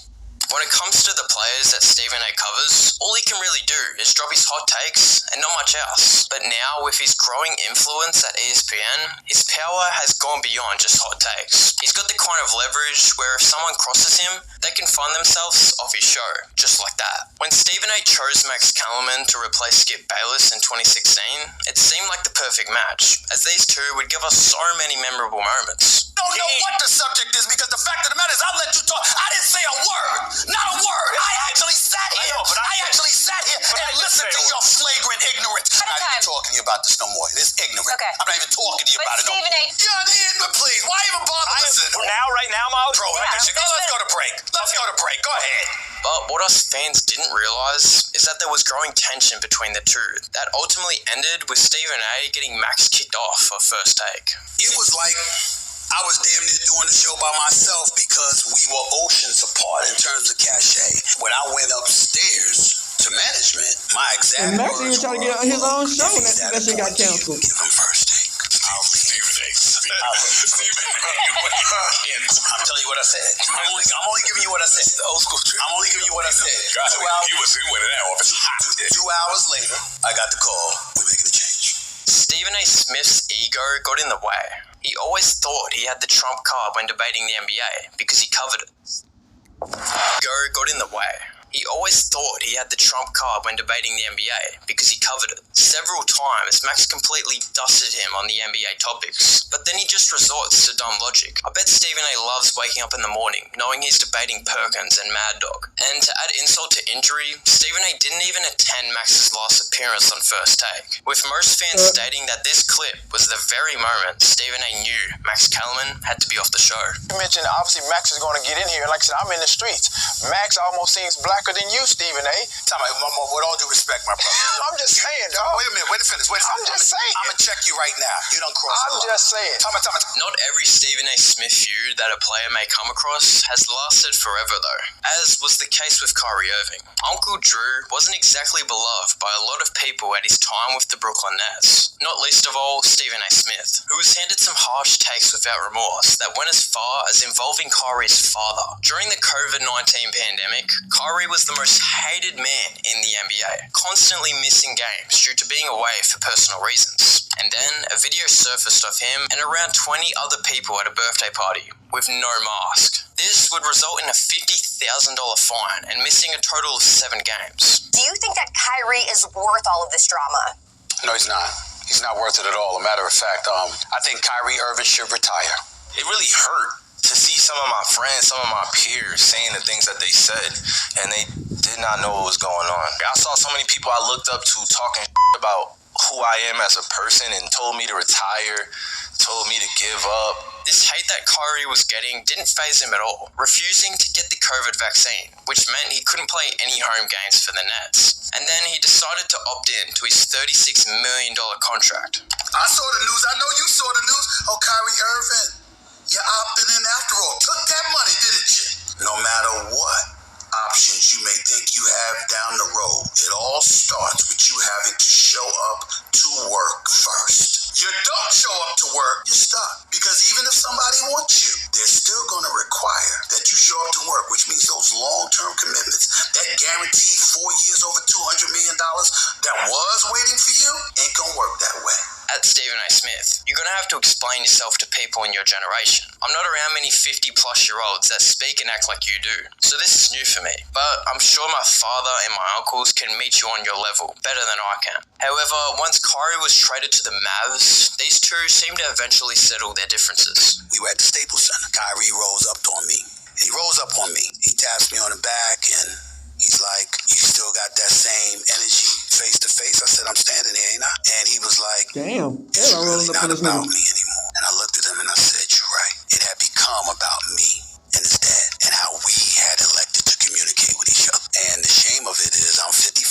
When it comes to the players that Stephen A covers, all he can really do is drop his hot takes and not much else. But now, with his growing influence at ESPN, his power has gone beyond just hot takes. He's got the kind of leverage where if someone crosses him, they can find themselves off his show, just like that. When Stephen A chose Max Kellerman to replace Skip Bayless in 2016, it seemed like the perfect match, as these two would give us so many memorable moments. I don't know what the subject is, because the fact of the matter is I'll let you talk. I didn't say a word. Not a word. I actually sat here. And listened to your flagrant ignorance. I'm not even talking to you about this no more. It's ignorant. Okay. I'm not even talking to you about it no more. Stephen A. Yeah, please. Why even bother listening? Right now, Miles? Bro, let's go to break. Go ahead. But what us fans didn't realise is that there was growing tension between the two that ultimately ended with Stephen A getting Max kicked off for First Take. It was like I was damn near doing the show by myself because we were oceans apart in terms of cachet. When I went upstairs to management, my exact Max even words tried to were, get his own show and that shit got canceled. Give him First Take. Stephen A. I'm telling you what I said. I'm only giving you what I said. Old school trick. I'm only giving you what I said. He went in that office hot. 2 hours later, I got the call. We're making a change. Stephen A. Smith's ego got in the way. He always thought he had the trump card when debating the NBA because he covered it. Ego got in the way. He always thought he had the trump card when debating the NBA because he covered it. Several times, Max completely dusted him on the NBA topics, but then he just resorts to dumb logic. I bet Stephen A. loves waking up in the morning knowing he's debating Perkins and Mad Dog. And to add insult to injury, Stephen A. didn't even attend Max's last appearance on First Take, with most fans stating that this clip was the very moment Stephen A. knew Max Kellerman had to be off the show. You mentioned, obviously, Max is going to get in here. Like I said, I'm in the streets. Max almost seems blacker than you, Stephen A. With all due respect, my brother. I'm just saying, dog. Wait a minute. Wait to finish. I'm just saying. I'm going to check you right now. You don't cross the line. I'm just saying. Not every Stephen A. Smith feud that a player may come across has lasted forever, though, as was the case with Kyrie Irving. Uncle Drew wasn't exactly beloved by a lot of people at his time with the Brooklyn Nets, not least of all Stephen A. Smith, who was handed some harsh takes without remorse that went as far as involving Kyrie's father. During the COVID-19 pandemic, Kyrie was the most hated man in the NBA, constantly missing games due to being away for personal reasons. And then a video surfaced of him and around 20 other people at a birthday party with no mask. This would result in a $50,000 fine and missing a total of 7 games. Do you think that Kyrie is worth all of this drama? No, he's not. He's not worth it at all. A matter of fact, I think Kyrie Irving should retire. It really hurt to see some of my friends, some of my peers saying the things that they said, and they did not know what was going on. I saw so many people I looked up to talking about who I am as a person and told me to retire, told me to give up. This hate that Kyrie was getting didn't faze him at all, refusing to get the COVID vaccine, which meant he couldn't play any home games for the Nets. And then he decided to opt in to his $36 million contract. I saw the news. I know you saw the news. Oh, Kyrie Irving, you opted in after all. Took that money, didn't you? No matter what options you may think you have down the road, it all starts with you having to show up to work first. You don't show up to work, you're stuck. Because even if somebody wants you, they're still going to require that you show up to work, which means those long-term commitments, that guaranteed 4 years over $200 million that was waiting for you, ain't going to work that way. at Stephen A. Smith. You're gonna have to explain yourself to people in your generation. I'm not around many 50-plus-year-olds that speak and act like you do, so this is new for me. But I'm sure my father and my uncles can meet you on your level better than I can. However, once Kyrie was traded to the Mavs, these two seemed to eventually settle their differences. We were at the Staples Center. Kyrie rolls up on me. He rolls up on me. He taps me on the back and he's like, you still got that same energy face to face? I said, I'm standing here, ain't I? And he was like, damn, it's really not about me anymore. And I looked at him and I said, you're right. It had become about me and his dad and how we had elected to communicate with each other. And the shame of it is I'm 55.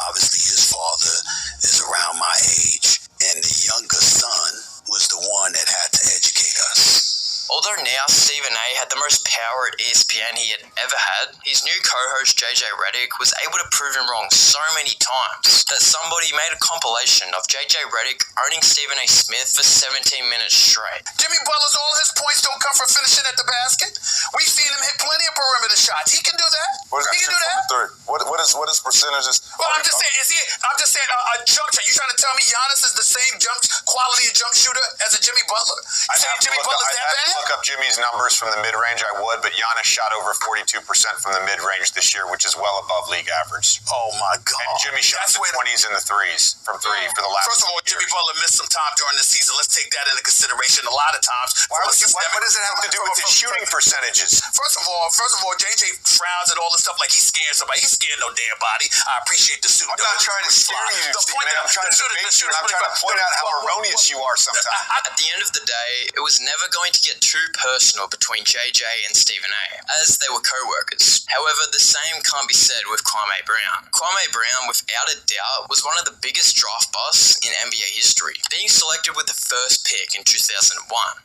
Obviously, his father is around my age. And the younger son was the one that had to educate us. Although now Stephen A. had the most power at ESPN he had ever had, his new co-host JJ Redick was able to prove him wrong so many times that somebody made a compilation of JJ Redick owning Stephen A. Smith for 17 minutes straight. Jimmy Butler's, all his points don't come from finishing at the basket. We've seen him hit plenty of perimeter shots. He can do that. He can do that. What is percentages? Well, I'm just saying, a jump shot. You trying to tell me Giannis is the same quality of jump shooter as a Jimmy Butler? You saying Jimmy Butler's that bad? Look up Jimmy's numbers from the mid-range, I would, but Giannis shot over 42% from the mid-range this year, which is well above league average. Oh, my God. And Jimmy shot the 20s and the threes from three for the last First of all, Jimmy Butler missed some time during the season. Let's take that into consideration a lot of times. What does it have to do with his shooting percentages? First of all, JJ frowns at all this stuff like he's scared somebody. He's scared no damn body. I appreciate the suit. I'm not trying to scare you, Stephen. I'm trying to debate you. I'm trying to point out how erroneous you are sometimes. At the end of the day, it was never going to get too personal between JJ and Stephen A, as they were co-workers. However, the same can't be said with Kwame Brown. Kwame Brown, without a doubt, was one of the biggest draft busts in NBA history, being selected with the first pick in 2001.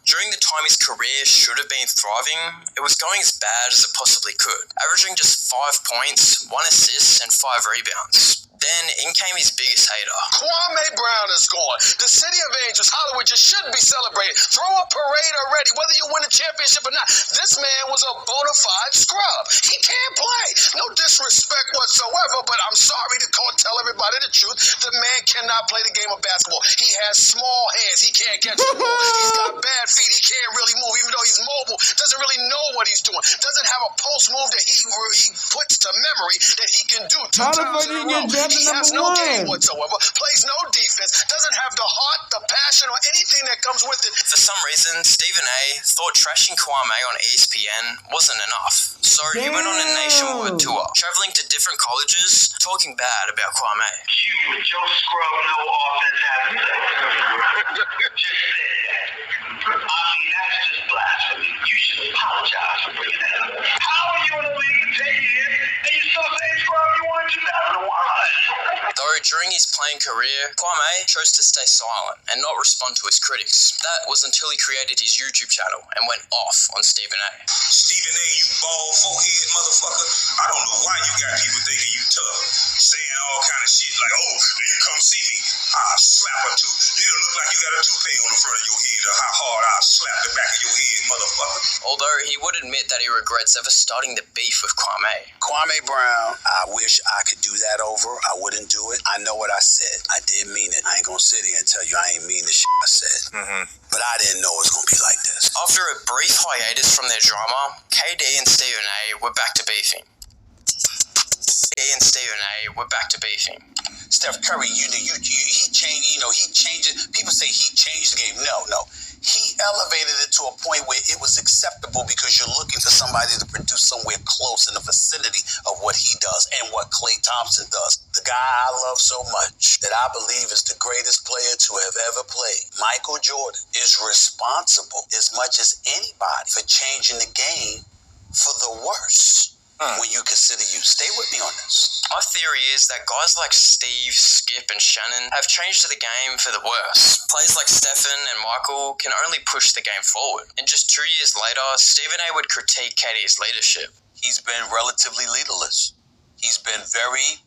During the time his career should have been thriving, it was going as bad as it possibly could, averaging just 5 points, 1 assist, and 5 rebounds. Then in came his biggest hater. Kwame Brown is gone. The city of angels, Hollywood, just shouldn't be celebrating. Throw a parade already, whether you win a championship or not. This man was a bona fide scrub. He can't play. No disrespect whatsoever, but I'm sorry to tell everybody the truth. The man cannot play the game of basketball. He has small hands. He can't catch the ball. He's got bad feet. He can't really move, even though he's mobile. Doesn't really know what he's doing. Doesn't have a post move that he puts to memory that he can do 2 times in a row. He has no game whatsoever, plays no defense, doesn't have the heart, the passion, or anything that comes with it. For some reason, Stephen A. thought trashing Kwame on ESPN wasn't enough. So he went on a nationwide tour, traveling to different colleges, talking bad about Kwame. You with your scrub, no offense having sex. Just said that. I mean, that's just blasphemy. You should apologize for bringing that up. How are you in the league for 10 years and you still saying scrub you won in 2001? Though during his playing career, Kwame chose to stay silent and not respond to his critics. That was until he created his YouTube channel and went off on Stephen A. Stephen A., you bald forehead motherfucker. I don't know why you got people thinking you tough, saying all kind of shit like, oh, you come see me. I'll slap a tooth. You don't look like you got a toupee on the front of your head or how hard I'll slap the back of your head, motherfucker. Although he would admit that he regrets ever starting the beef with Kwame. Kwame Brown, I wish I could do that over. I wouldn't do it. I know what I said. I did mean it. I ain't gonna sit here and tell you I ain't mean the shit I said. But I didn't know it was gonna be like this. After a brief hiatus from their drama, KD and Stephen A. were back to beefing. Steph Curry, he changed it. People say he changed the game. No. He elevated it to a point where it was acceptable because you're looking for somebody to produce somewhere close in the vicinity of what he does and what Klay Thompson does. The guy I love so much that I believe is the greatest player to have ever played, Michael Jordan, is responsible as much as anybody for changing the game for the worse. When you consider you. Stay with me on this. My theory is that guys like Steve, Skip, and Shannon have changed the game for the worse. Players like Stephen and Michael can only push the game forward. And just 2 years later, Stephen A. would critique KD's leadership. He's been relatively leaderless. He's been very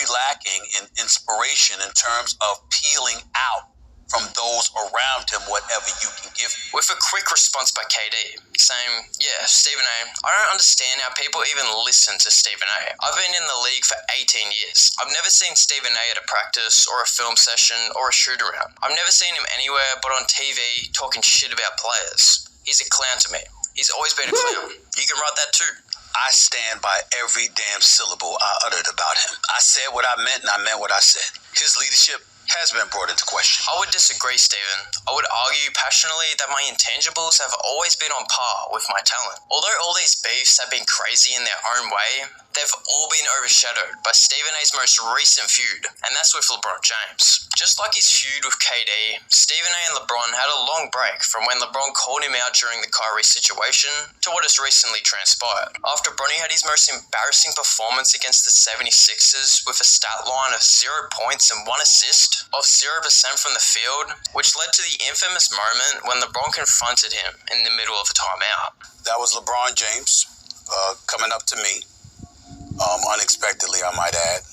lacking in inspiration in terms of peeling out from those around him whatever you can give him. With a quick response by KD, saying, yeah, Stephen A, I don't understand how people even listen to Stephen A. I've been in the league for 18 years. I've never seen Stephen A at a practice or a film session or a shoot-around. I've never seen him anywhere but on TV talking shit about players. He's a clown to me. He's always been a clown. You can write that too. I stand by every damn syllable I uttered about him. I said what I meant and I meant what I said. His leadership has been brought into question. I would disagree, Stephen. I would argue passionately that my intangibles have always been on par with my talent. Although all these beefs have been crazy in their own way, they've all been overshadowed by Stephen A's most recent feud, and that's with LeBron James. Just like his feud with KD, Stephen A and LeBron had a long break from when LeBron called him out during the Kyrie situation to what has recently transpired. After Bronny had his most embarrassing performance against the 76ers with a stat line of 0 points and 1 assist, of 0% from the field, which led to the infamous moment when LeBron confronted him in the middle of a timeout. That was LeBron James coming up to me, unexpectedly I might add,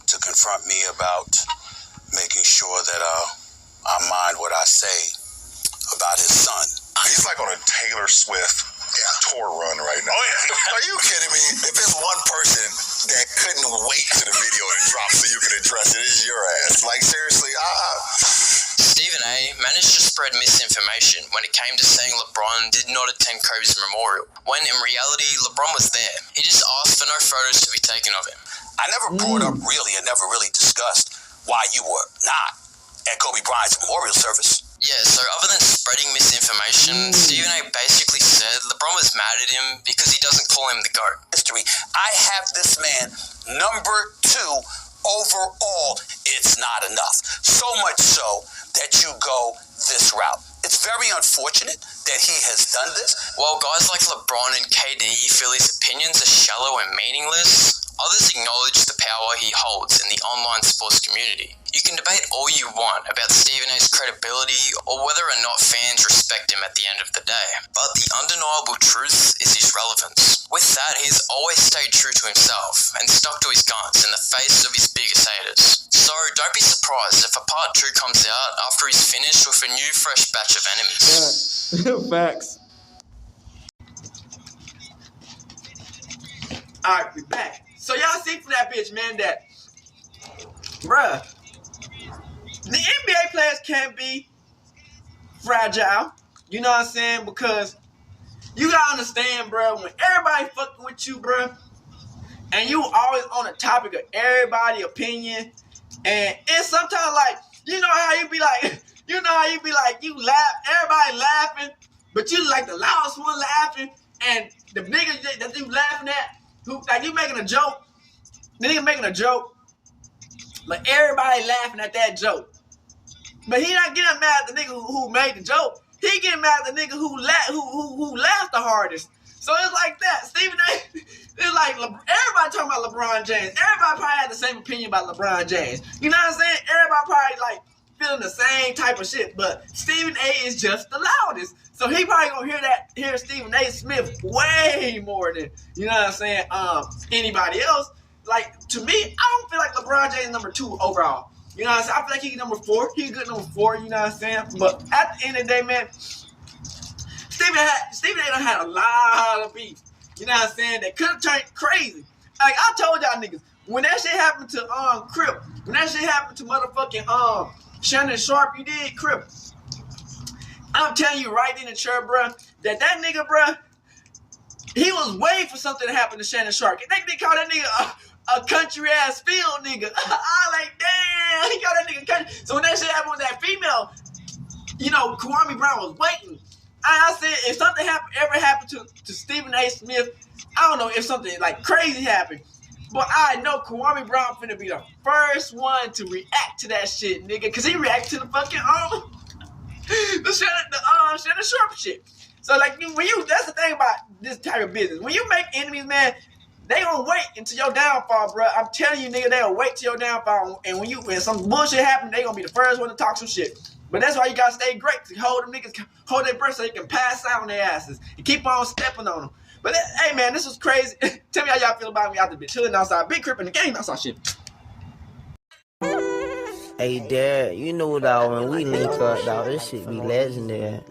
to confront me about making sure that I mind what I say about his son. He's like on a Taylor Swift tour run right now. Oh, yeah. Are you kidding me? If there's one person that couldn't wait for the video to drop so you can address it, it's your ass. Like, seriously, Stephen A managed to spread misinformation when it came to saying LeBron did not attend Kobe's memorial, when in reality, LeBron was there. He just asked for no photos to be taken of him. I never brought up really and never really discussed why you were not at Kobe Bryant's memorial service. Yeah, so other than spreading misinformation, Stephen A basically said LeBron was mad at him because he doesn't call him the GOAT. History. I have this man number 2 overall. It's not enough. So much so that you go this route. It's very unfortunate that he has done this. While guys like LeBron and KD feel his opinions are shallow and meaningless, others acknowledge the power he holds in the online sports community. You can debate all you want about Stephen A's credibility or whether or not fans respect him at the end of the day, but the undeniable truth is his relevance. With that, he's always stayed true to himself and stuck to his guns in the face of his biggest haters. So don't be surprised if a part 2 comes out after he's finished with a new fresh batch of enemies. Facts. Alright, we back. So y'all see from that bitch, man, that bruh, the NBA players can't be fragile. You know what I'm saying? Because you gotta understand, bruh, when everybody fucking with you, bruh, and you always on the topic of everybody's opinion, and it's sometimes like, you know how you be like, you laugh, everybody laughing, but you like the loudest one laughing, and the nigga that you laughing at, who like you making a joke, the nigga making a joke, but everybody laughing at that joke. But he not getting mad at the nigga who made the joke. He getting mad at the nigga who laughed the hardest. So it's like that. Stephen A. It's like everybody talking about LeBron James. Everybody probably had the same opinion about LeBron James. You know what I'm saying? Everybody probably like feeling the same type of shit. But Stephen A. is just the loudest. So he probably gonna hear Stephen A. Smith way more than, you know what I'm saying, anybody else. Like, to me, I don't feel like LeBron James is number 2 overall. You know what I'm saying? I feel like he's number 4. He's a good number 4, you know what I'm saying? But at the end of the day, man, Stephen A. done had a lot of beef. You know what I'm saying? That could have turned crazy. Like, I told y'all niggas, when that shit happened to Crip, when that shit happened to motherfucking Shannon Sharp, you did, Crip. I'm telling you right in the chair, bruh, that nigga, bruh, he was waiting for something to happen to Shannon Sharp. They call that nigga a country ass field nigga. I like, damn, he called that nigga country. So when that shit happened with that female, you know, Kwame Brown was waiting. I said, if something ever happened to Stephen A. Smith, I don't know if something like crazy happened, but I know Kwame Brown finna be the first one to react to that shit, nigga, cause he reacted to the fucking the Shannon Sharp shit. So like that's the thing about this type of business. When you make enemies, man, they gonna wait until your downfall, bro. I'm telling you, nigga, they'll wait till your downfall. And when some bullshit happen, they gonna be the first one to talk some shit. But that's why you gotta stay great to hold them niggas, hold their breath so they can pass out on their asses and keep on stepping on them. But hey, man, this was crazy. Tell me how y'all feel about me out there, chilling outside, big crip in the game outside shit. Hey, Dad, you know, dog, when we link up, dog, this shit be legendary.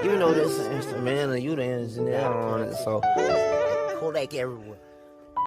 You know this instrumental, you the engineer on it, so Kodak everywhere.